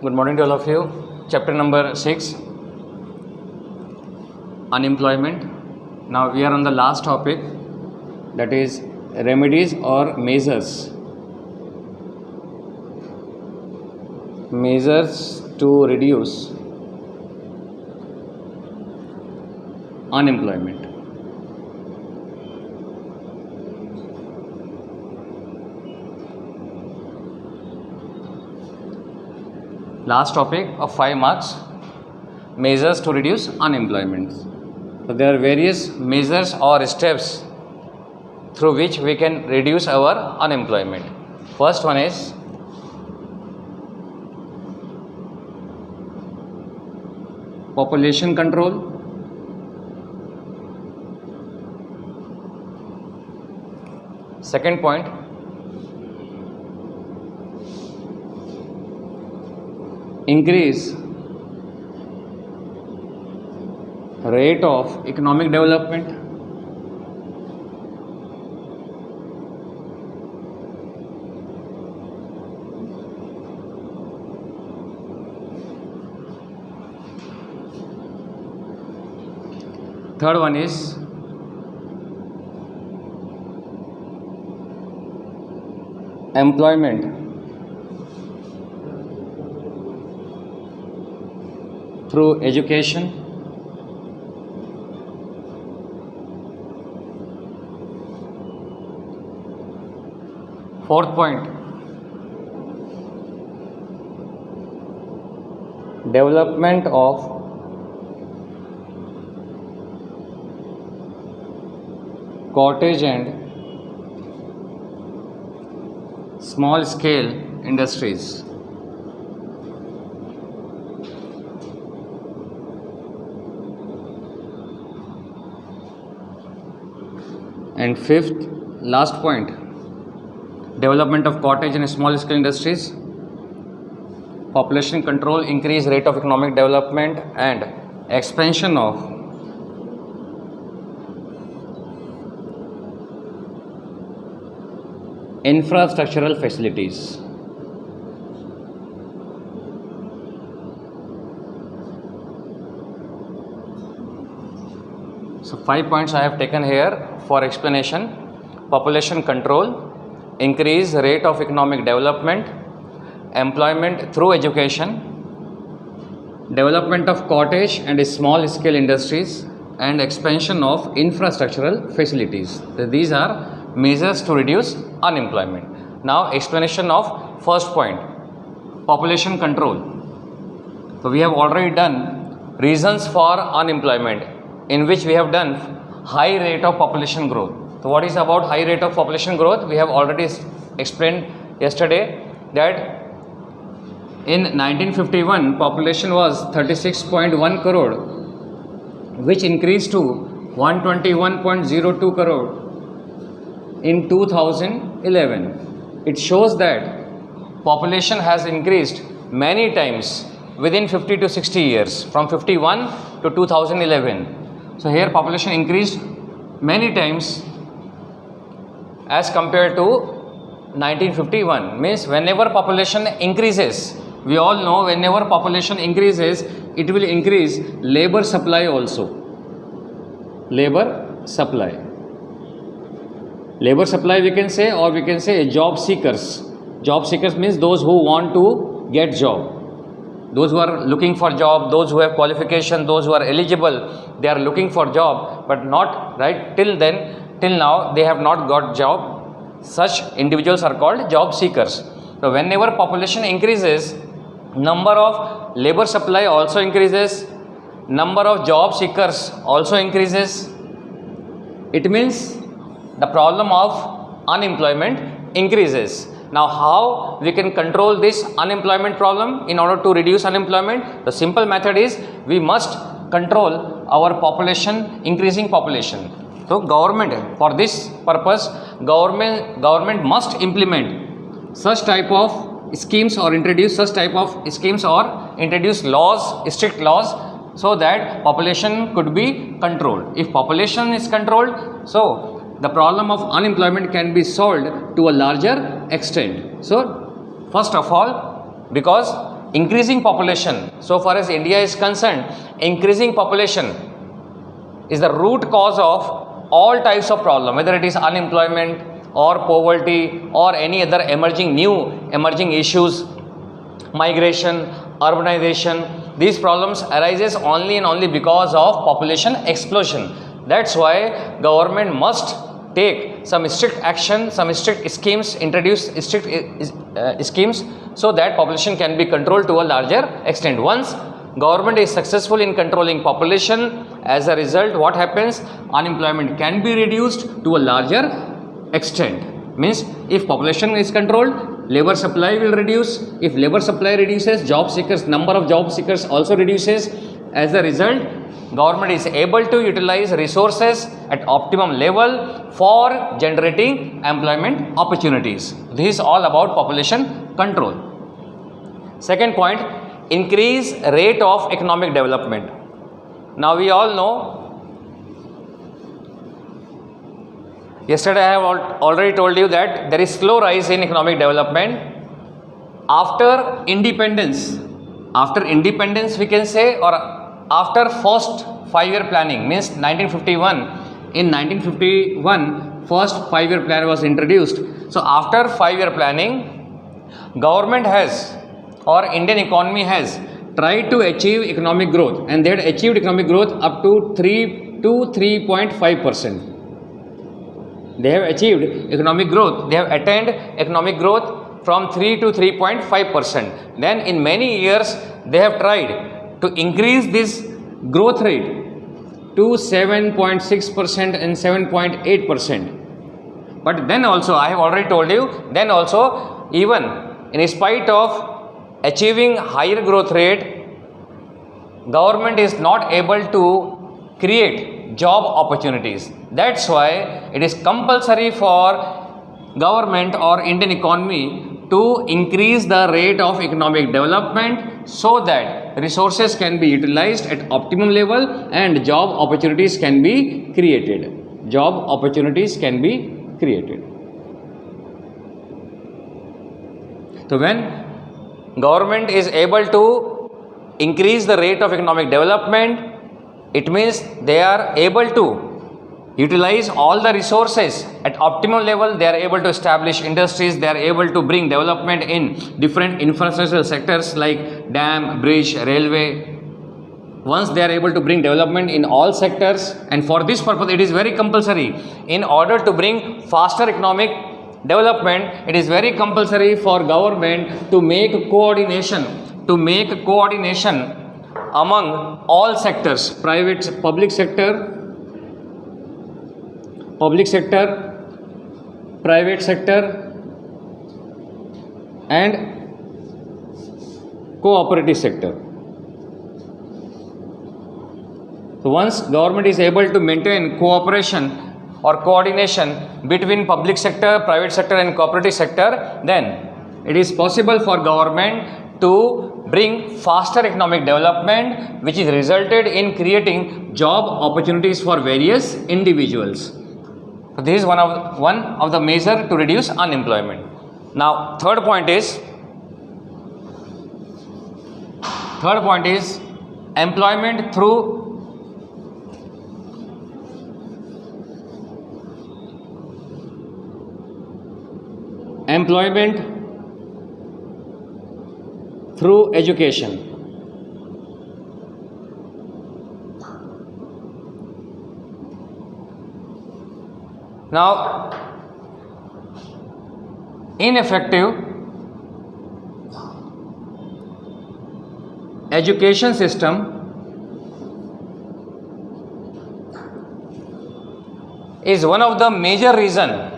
Good morning to all of you. Chapter number 6, unemployment. Now we are on the last topic, that is remedies or measures. Measures to reduce unemployment. Last topic of 5 marks, measures to reduce unemployment. So there are various measures or steps through which we can reduce our unemployment. First one is population control. Second point, increase rate of economic development. Third one is employment through education. Fourth point, development of cottage and small scale industries. And fifth, last point, development of cottage and small scale industries, population control, increase rate of economic development, and expansion of infrastructural facilities. So 5 points I have taken here for explanation: population control, increase rate of economic development, employment through education, development of cottage and small scale industries, and expansion of infrastructural facilities. So these are measures to reduce unemployment. Now explanation of first point, population control. So we have already done reasons for unemployment, in which we have done high rate of population growth. So what is about high rate of population growth? We have already explained yesterday that in 1951 population was 36.1 crore, which increased to 121.02 crore in 2011. It shows that population has increased many times within 50 to 60 years, from 51 to 2011. So here population increased many times as compared to 1951. Means whenever population increases, we all know whenever population increases, it will increase labor supply also. Labor supply. Labor supply we can say, or we can say job seekers. Job seekers means those who want to get job. Those who are looking for job, those who have qualification, those who are eligible, they are looking for job, but not right till now they have not got job. Such individuals are called job seekers. So whenever population increases, number of labor supply also increases, number of job seekers also increases. It means the problem of unemployment increases. Now how we can control this unemployment problem in order to reduce unemployment? The simple method is we must control our population, increasing population. So government, for this purpose, government must implement such type of schemes or introduce laws, strict laws, so that population could be controlled. If population is controlled, so the problem of unemployment can be solved to a larger extent. So first of all, because increasing population, so far as India is concerned, increasing population is the root cause of all types of problem, whether it is unemployment or poverty or any other emerging issues, migration, urbanization. These problems arises only and only because of population explosion. That's why government must take some strict action, some strict schemes, introduce strict schemes so that population can be controlled to a larger extent. Once government is successful in controlling population, as a result what happens, unemployment can be reduced to a larger extent. Means if population is controlled, labor supply will reduce. If labor supply reduces, number of job seekers also reduces. As a result, government is able to utilize resources at optimum level for generating employment opportunities. This is all about population control. Second point, increase rate of economic development. Now we all know, yesterday I have already told you that there is slow rise in economic development. After independence we can say, or after first 5-year planning, means 1951. In 1951, first 5-year plan was introduced. So after 5-year planning, government has, or Indian economy has tried to achieve economic growth, and they had achieved economic growth up to 3.5%. They have achieved economic growth, they have attained economic growth from 3 to 3.5%. Then in many years they have tried to increase this growth rate to 7.6% and 7.8%. But then also, I have already told you, then also, even in spite of achieving higher growth rate, government is not able to create job opportunities. That's why it is compulsory for government or Indian economy to increase the rate of economic development so that resources can be utilized at optimum level and job opportunities can be created. Job opportunities can be created. So when government is able to increase the rate of economic development, it means they are able to utilize all the resources at optimal level. They are able to establish industries, they are able to bring development in different infrastructural sectors like dam, bridge, railway. Once they are able to bring development in all sectors, and for this purpose it is very compulsory, in order to bring faster economic development, it is very compulsory for government to make coordination among all sectors, public sector, private sector and cooperative sector. So once government is able to maintain cooperation or coordination between public sector, private sector and cooperative sector, then it is possible for government to bring faster economic development, which is resulted in creating job opportunities for various individuals. So this is one of the measure to reduce unemployment. Now third point is employment through education. Now, ineffective education system is one of the major reason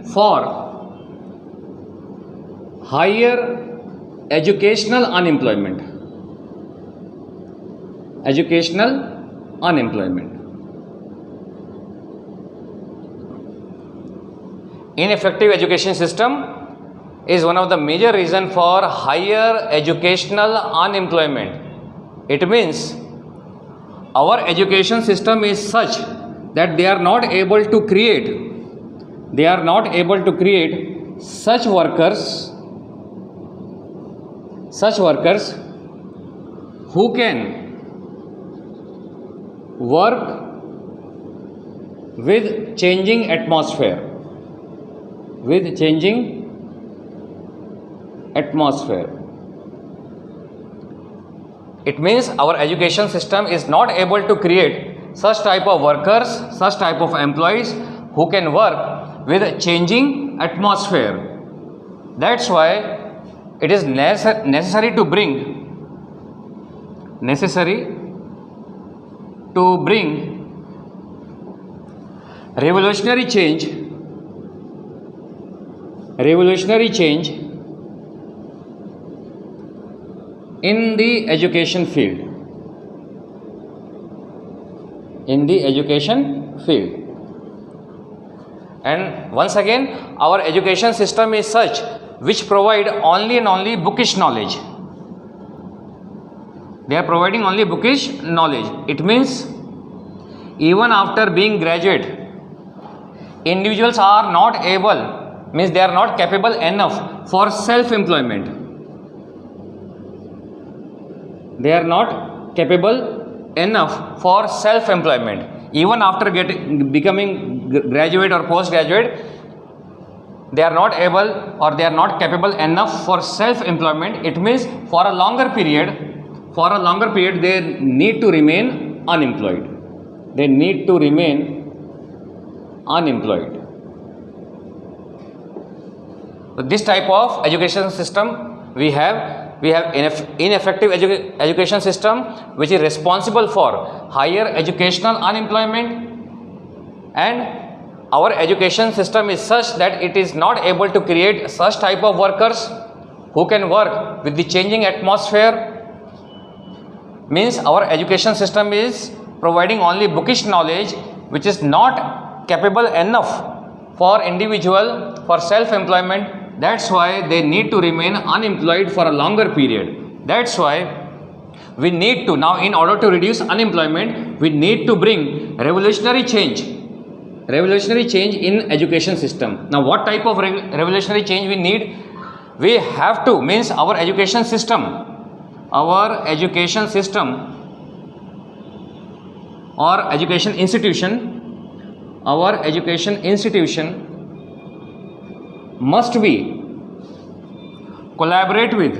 for higher educational unemployment. Ineffective education system is one of the major reason for higher educational unemployment. It means our education system is such that they are not able to create such workers such workers who can work with changing atmosphere, with changing atmosphere. It means our education system is not able to create such type of workers, such type of employees who can work with changing atmosphere. That's why it is necessary to bring revolutionary change in the education field. And once again, our education system is such which provide only and only bookish knowledge. They are providing only bookish knowledge. It means even after being graduate, individuals are not able, means they are not capable enough for self-employment. They are not capable enough for self-employment. Even after becoming graduate or postgraduate, they are not able or they are not capable enough for self-employment. It means for a longer period they need to remain unemployed. With this type of education system we have ineffective education system which is responsible for higher educational unemployment, and our education system is such that it is not able to create such type of workers who can work with the changing atmosphere. Means our education system is providing only bookish knowledge which is not capable enough for individual for self-employment. That's why they need to remain unemployed for a longer period. That's why we need to now, in order to reduce unemployment, we need to bring revolutionary change in education system. Now what type of revolutionary change we need? We have to, means our education system or education institution must be collaborate with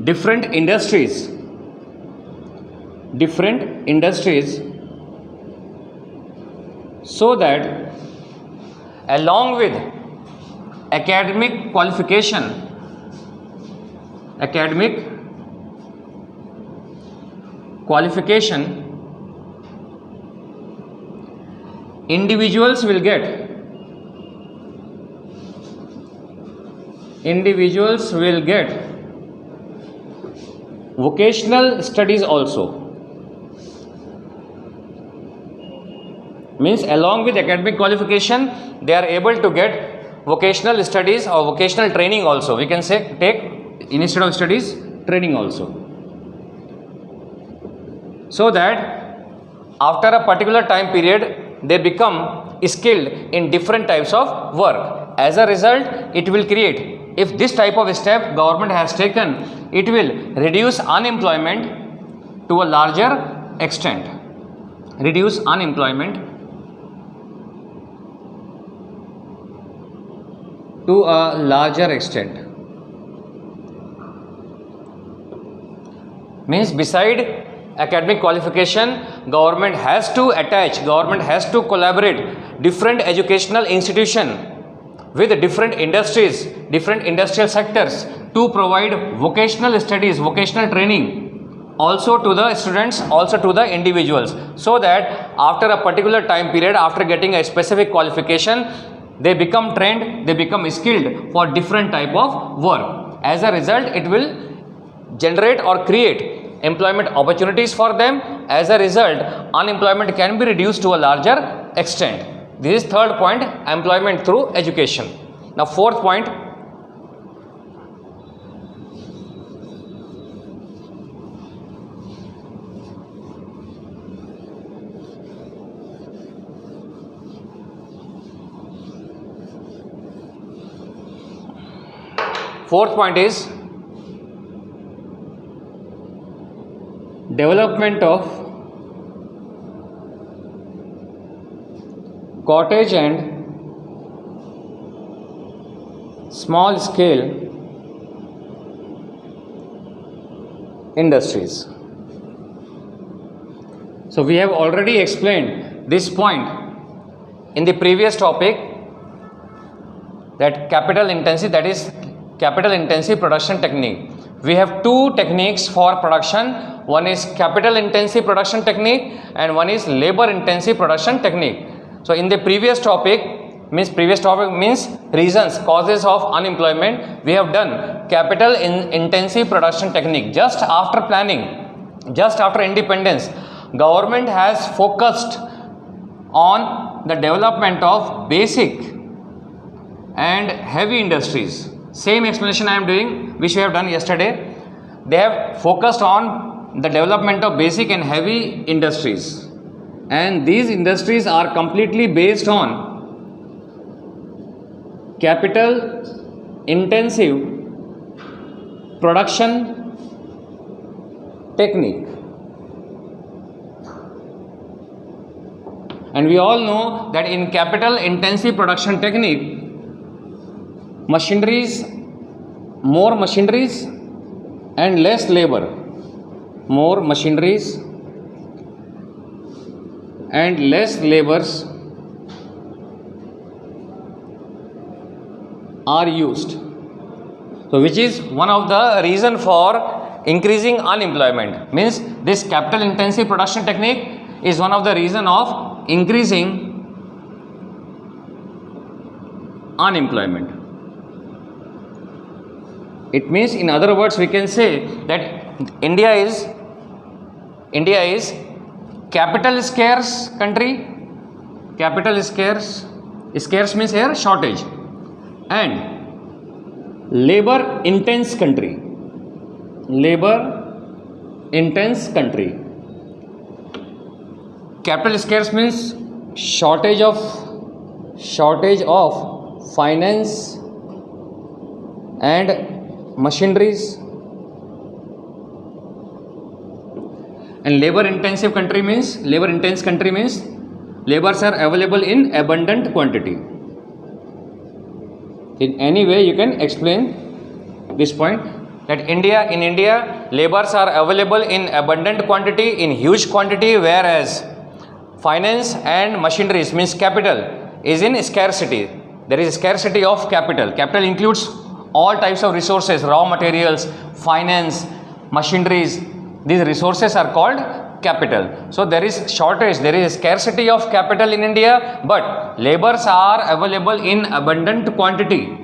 different industries so that along with academic qualification individuals will get vocational studies also. Means along with academic qualification they are able to get vocational studies or vocational training also. We can say take instead of studies, training also, so that after a particular time period they become skilled in different types of work. As a result, it will create, if this type of step government has taken, it will reduce unemployment to a larger extent. Means beside academic qualification, government has to collaborate different educational institution with different industries, different industrial sectors to provide vocational studies, vocational training also to the students, also to the individuals, so that after a particular time period, after getting a specific qualification, they become trained, they become skilled for different type of work. As a result, it will generate or create employment opportunities for them. As a result, unemployment can be reduced to a larger extent. This is third point, employment through education. Now fourth point, fourth point is development of cottage and small scale industries. So we have already explained this point in the previous topic, that capital intensive, that is capital intensive production technique. We have two techniques for production. One is capital intensive production technique and one is labor intensive production technique. So in the previous topic means reasons, causes of unemployment, we have done capital intensive production technique. Just after planning, just after independence, government has focused on the development of basic and heavy industries. Same explanation I am doing which we have done yesterday. They have focused on the development of basic and heavy industries, and these industries are completely based on capital intensive production technique. And we all know that in capital intensive production technique, more machineries and less labor, more machineries and less labors are used. So which is one of the reason for increasing unemployment. Means this capital intensive production technique is one of the reason of increasing unemployment. It means, in other words, we can say that India is capital scarce country. Capital scarce means here shortage, and labor intense country. Labor intense country. Capital scarce means shortage of finance and machineries, and labor intense country means labors are available in abundant quantity. In any way you can explain this point, that in India labors are available in abundant quantity, in huge quantity, whereas finance and machineries means capital is in scarcity. There is scarcity of capital. Capital includes all types of resources, raw materials, finance, machineries. These resources are called capital. So there is shortage, there is scarcity of capital in India, but labors are available in abundant quantity.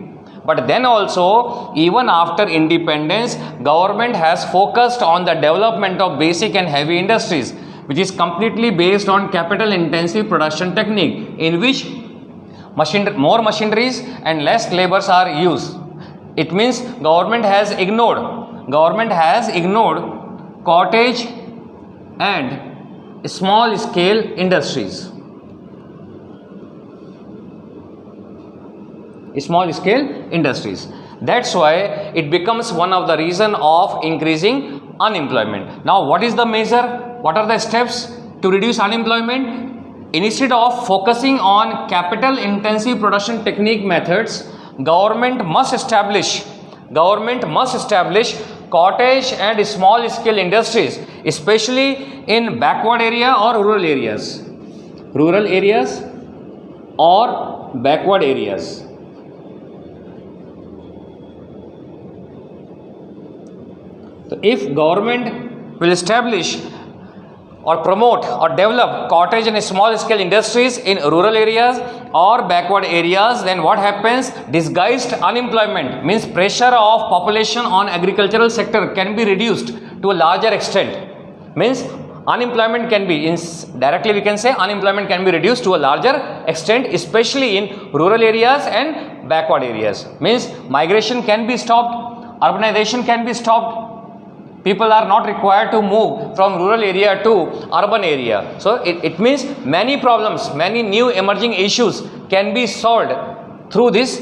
But then also, even after independence, government has focused on the development of basic and heavy industries, which is completely based on capital intensive production technique, in which more machineries and less labors are used. It means government has ignored cottage and small scale industries. That's why it becomes one of the reason of increasing unemployment. Now what is the measure? What are the steps to reduce unemployment? Instead of focusing on capital intensive production technique methods, government must establish cottage and small scale industries, especially in backward area or rural areas or backward areas. So if government will establish or promote or develop cottage and small scale industries in rural areas or backward areas, then what happens? Disguised unemployment means pressure of population on agricultural sector can be reduced to a larger extent. Means unemployment can be, directly we can say unemployment can be reduced to a larger extent, especially in rural areas and backward areas. Means migration can be stopped, urbanization can be stopped. People are not required to move from rural area to urban area. So it means many problems, many new emerging issues can be solved through this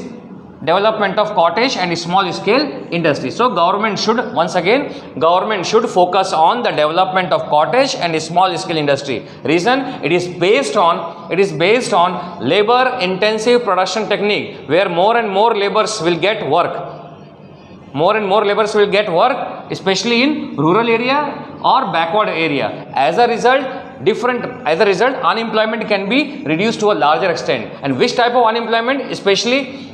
development of cottage and small scale industry. So government should, once again, government should focus on the development of cottage and small scale industry. Reason, it is based on labor intensive production technique, where more and more laborers will get work. More and more laborers will get work, especially in rural area or backward area. As a result, unemployment can be reduced to a larger extent. And which type of unemployment? Especially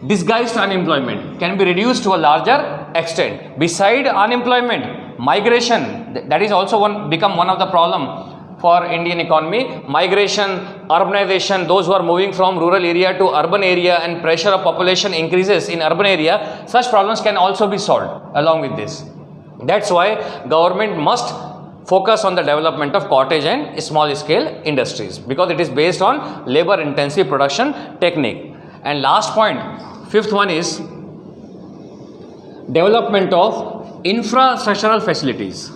disguised unemployment can be reduced to a larger extent. Beside unemployment, migration, that is also become one of the problem for Indian economy. Migration, urbanization, those who are moving from rural area to urban area, and pressure of population increases in urban area, such problems can also be solved along with this. That's why government must focus on the development of cottage and small scale industries, because it is based on labor intensive production technique. And last point, fifth one is development of infrastructural facilities.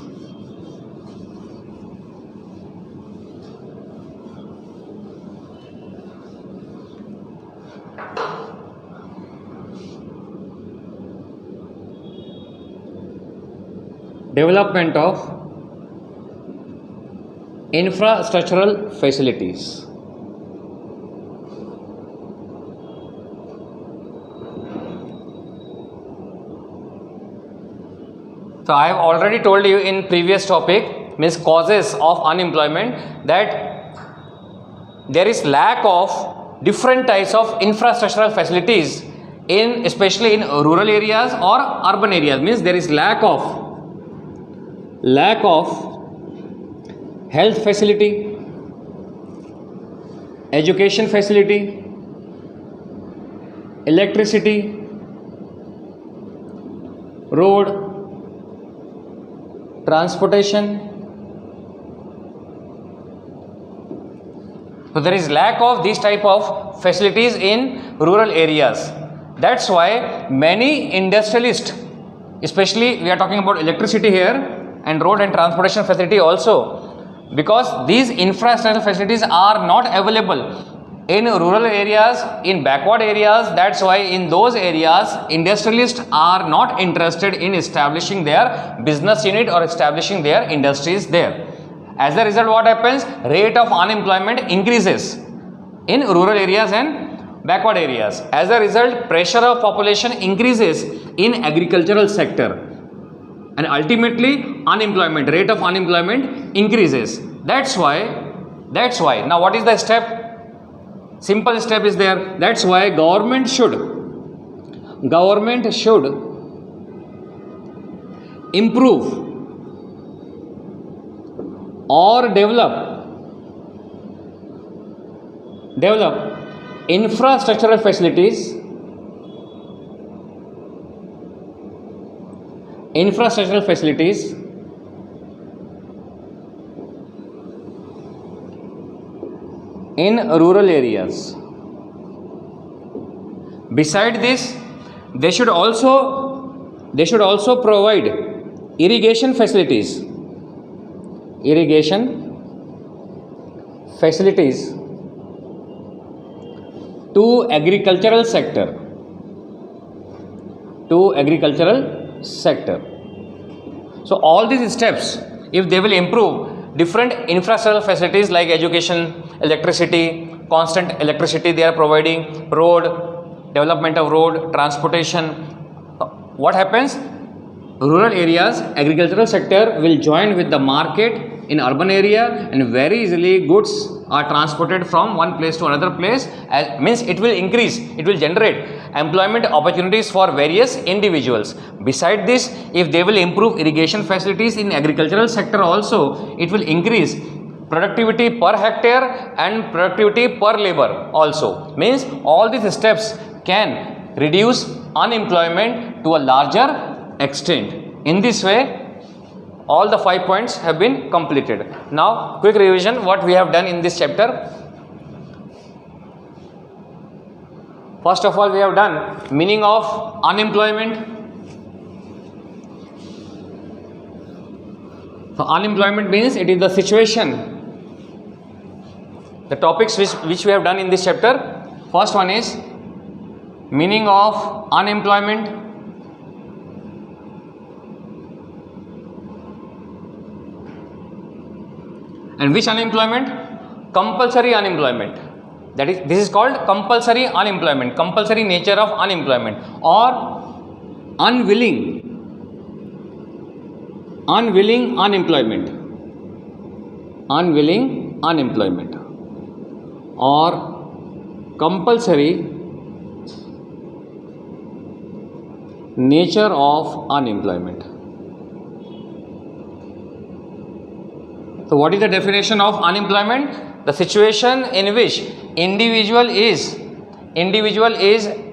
Development of infrastructural facilities. So I have already told you in previous topic, means causes of unemployment, that there is lack of different types of infrastructural facilities especially in rural areas or urban areas. Means there is lack of health facility, education facility, electricity, road, transportation. So there is lack of these type of facilities in rural areas. That's why many industrialists, especially we are talking about electricity here and road and transportation facility also, because these infrastructural facilities are not available in rural areas, in backward areas. That's why in those areas industrialists are not interested in establishing their business unit or establishing their industries there. As a result, what happens? Rate of unemployment increases in rural areas and backward areas. As a result, pressure of population increases in agricultural sector, and ultimately rate of unemployment increases. That's why now what is the step? Simple step is there. That's why government should improve or develop infrastructural facilities in rural areas. Beside this, they should also provide irrigation facilities to agricultural sector. So all these steps, if they will improve different infrastructural facilities like education, electricity, constant electricity they are providing, road, development of road, transportation, what happens? Rural areas, agricultural sector will join with the market in urban area, and very easily goods are transported from one place to another place. Means it will increase, it will generate employment opportunities for various individuals. Beside this, if they will improve irrigation facilities in agricultural sector also, it will increase productivity per hectare and productivity per labor also. Means all these steps can reduce unemployment to a larger extent. In this way, all the 5 points have been completed. Now quick revision what we have done in this chapter. First of all, we have done meaning of unemployment. So unemployment means it is the situation. The topics which we have done in this chapter, first one is Meaning of unemployment. And which unemployment? Compulsory unemployment. That is, this is called compulsory unemployment, compulsory nature of unemployment, or unwilling unemployment, unwilling unemployment, or compulsory nature of unemployment. So what is the definition of unemployment? The situation in which individual is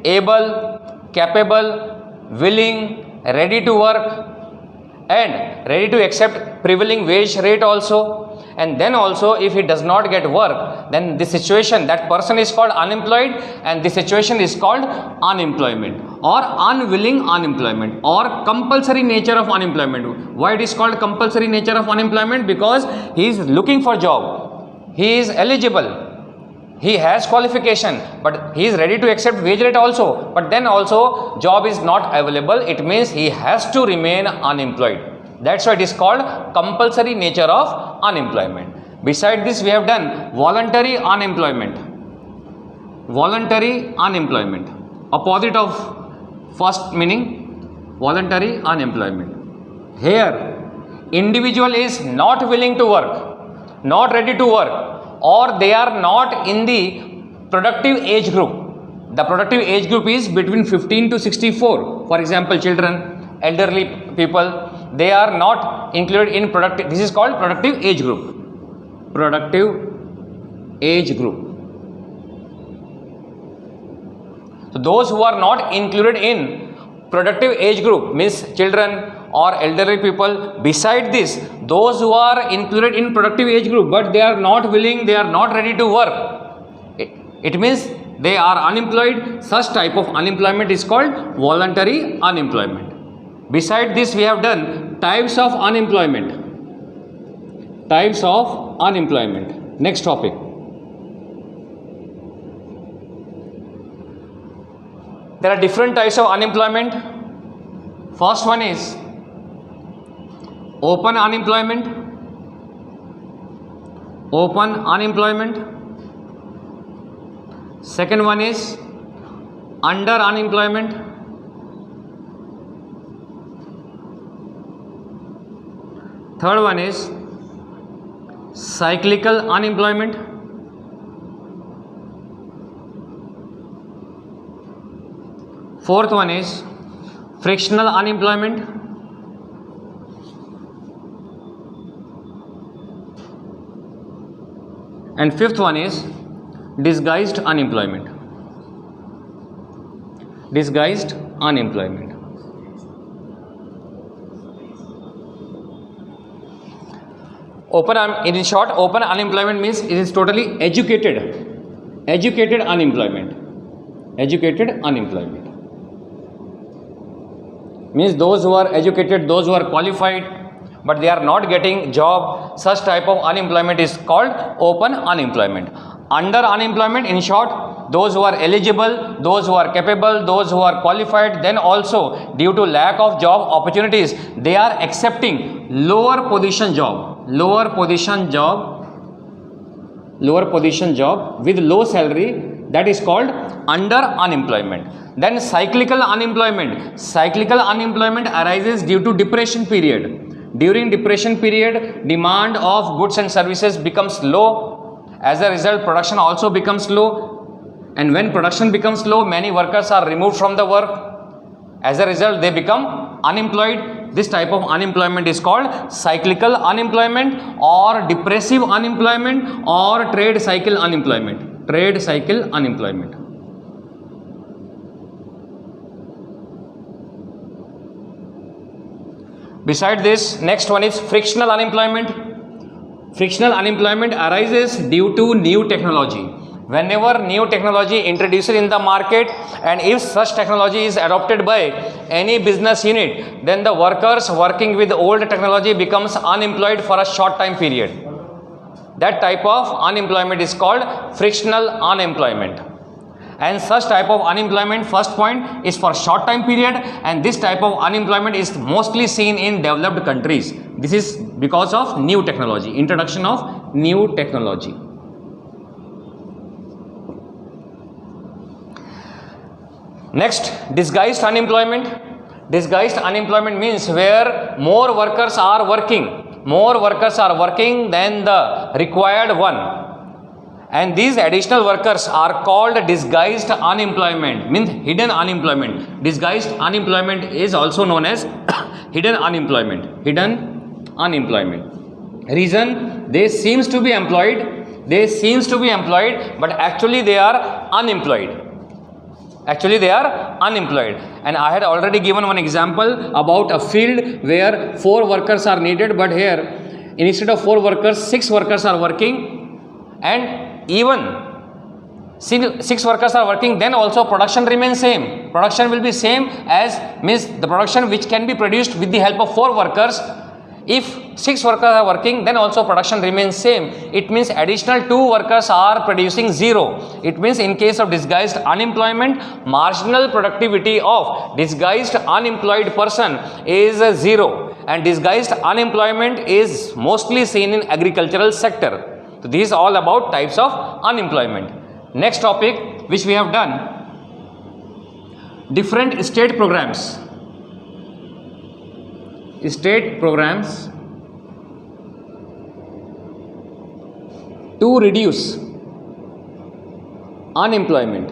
able, capable, willing, ready to work, and ready to accept prevailing wage rate also. And then also, if he does not get work, then the situation, that person is called unemployed, and the situation is called unemployment, or unwilling unemployment, or compulsory nature of unemployment. Why it is called compulsory nature of unemployment? Because he is looking for job, he is eligible, he has qualification, but he is ready to accept wage rate also, but then also job is not available. It means he has to remain unemployed. That's why it is called compulsory nature of unemployment. Beside this, we have done voluntary unemployment. Voluntary unemployment, opposite of first meaning, voluntary unemployment. Here, individual is not willing to work, not ready to work, or they are not in the productive age group. The productive age group is between 15 to 64. For example, children, elderly people, they are not included in productive. This is called productive age group. Productive age group. So those who are not included in productive age group means children or elderly people. Beside this, those who are included in productive age group but they are not willing, they are not ready to work, it means they are unemployed. Such type of unemployment is called voluntary unemployment. Beside this, we have done types of unemployment. Types of unemployment. Next topic. There are different types of unemployment. First one is open unemployment. Open unemployment. Second one is under unemployment. Third one is cyclical unemployment. Fourth one is frictional unemployment. And fifth one is disguised unemployment. Disguised unemployment. In short, open unemployment means it is totally educated unemployment. Educated unemployment means those who are educated, those who are qualified, but they are not getting job. Such type of unemployment is called open unemployment. Under unemployment, in short, those who are eligible, those who are capable, those who are qualified, then also due to lack of job opportunities, they are accepting lower position job with low salary. That is called under unemployment. Then cyclical unemployment. Cyclical unemployment arises due to depression period. During depression period, demand of goods and services becomes low. As a result, production also becomes low. And when production becomes low, many workers are removed from the work. As a result, they become unemployed. This type of unemployment is called cyclical unemployment, or depressive unemployment, or trade cycle unemployment. Trade cycle unemployment. Beside this, next one is frictional unemployment. Frictional unemployment arises due to new technology. Whenever new technology introduced in the market, and if such technology is adopted by any business unit, then the workers working with old technology becomes unemployed for a short time period. That type of unemployment is called frictional unemployment. and such type of unemployment, first point, is for short time period, and this type of unemployment is mostly seen in developed countries. This is because of new technology, introduction of new technology. Next, disguised unemployment. Disguised unemployment means where more workers are working than the required one. And these additional workers are called disguised unemployment, means hidden unemployment. Disguised unemployment is also known as hidden unemployment. Hidden unemployment. Reason, they seems to be employed, but actually they are unemployed. And I had already given one example about a field where 4 workers are needed, but here instead of 4 workers, 6 workers are working, and even 6 workers are working, then also production remains same. Production will be same as, means the production which can be produced with the help of 4 workers. If 6 workers are working, then also production remains same. It means additional 2 workers are producing 0. It means in case of disguised unemployment, marginal productivity of disguised unemployed person is 0. And disguised unemployment is mostly seen in agricultural sector. So these are all about types of unemployment. Next topic which we have done, different state programs. State programs to reduce unemployment.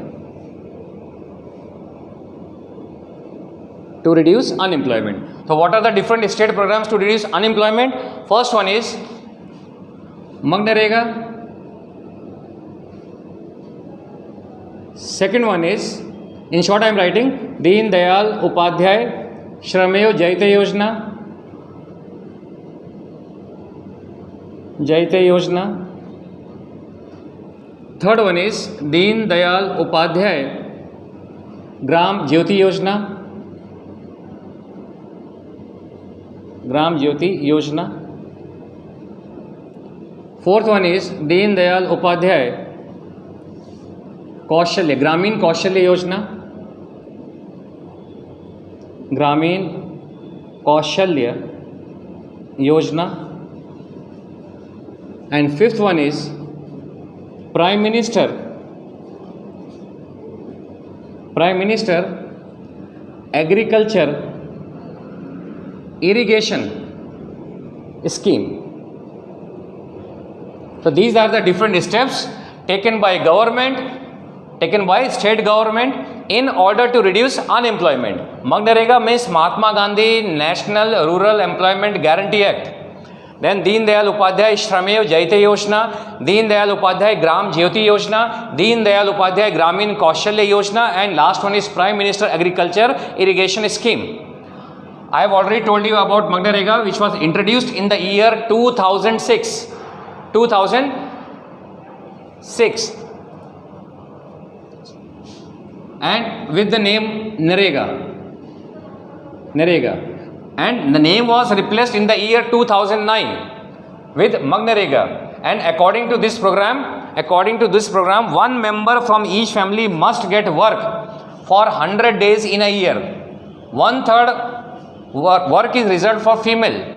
So what are the different state programs to reduce unemployment? First one is MGNREGA. Second one is, in short I am writing, Deen Dayal Upadhyay Shramyo Jayate Yojana. Third one is Deen Dayal Upadhyay Gram Jyoti Yojana. Fourth one is Deen Dayal Upadhyay Gramin Kaushalya Yojana. And fifth one is Prime Minister Agriculture Irrigation Scheme. So these are the different steps taken by state government in order to reduce unemployment. MGNREGA means Mahatma Gandhi National Rural Employment Guarantee Act. Then Deen Dayal Upadhyay Shramyo Jayate Yojana, Deen Dayal Upadhyay Gram Jyoti Yojana, Deen Dayal Upadhyay Gramin Kaushalya Yojana, and last one is Prime Minister Agriculture Irrigation Scheme. I have already told you about MGNREGA, which was introduced in the year 2006. And with the name Narega. And the name was replaced in the year 2009 with MGNREGA. And according to this program, one member from each family must get work for 100 days in a year. 1/3 work is reserved for female.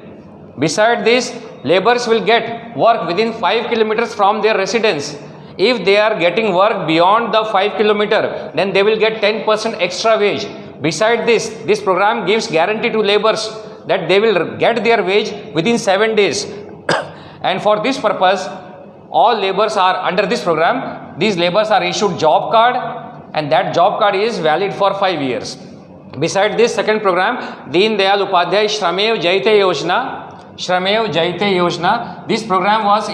Beside this, laborers will get work within 5 kilometers from their residence. If they are getting work beyond the 5 kilometer, then they will get 10% extra wage. Beside this program gives guarantee to laborers that they will get their wage within 7 days. And for this purpose, all laborers are under this program. These laborers are issued job card, and that job card is valid for 5 years. Beside this second program, Deen Dayal Upadhyay Shramyo Jayate Yojana, this program was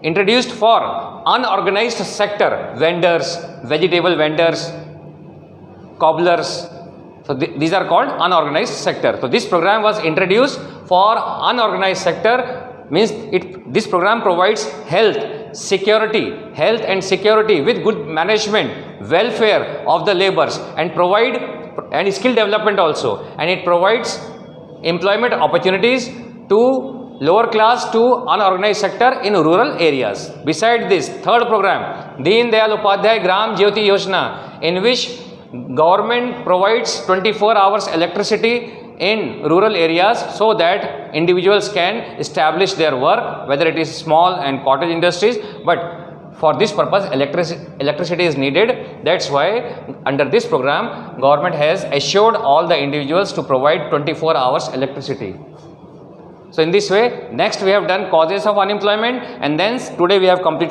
introduced for unorganized sector, vendors, vegetable vendors, cobblers. So these are called unorganized sector. So this program was introduced for unorganized sector, means this program provides health and security with good management, welfare of the laborers, and skill development also, and it provides employment opportunities to lower class to unorganized sector in rural areas. Beside this, third program, Deen Dayal Upadhyay Gram Jyoti Yojana, in which government provides 24 hours electricity in rural areas so that individuals can establish their work, whether it is small and cottage industries, but for this purpose electricity is needed. That's why under this program government has assured all the individuals to provide 24 hours electricity. So in this way, next we have done causes of unemployment, and then today we have completed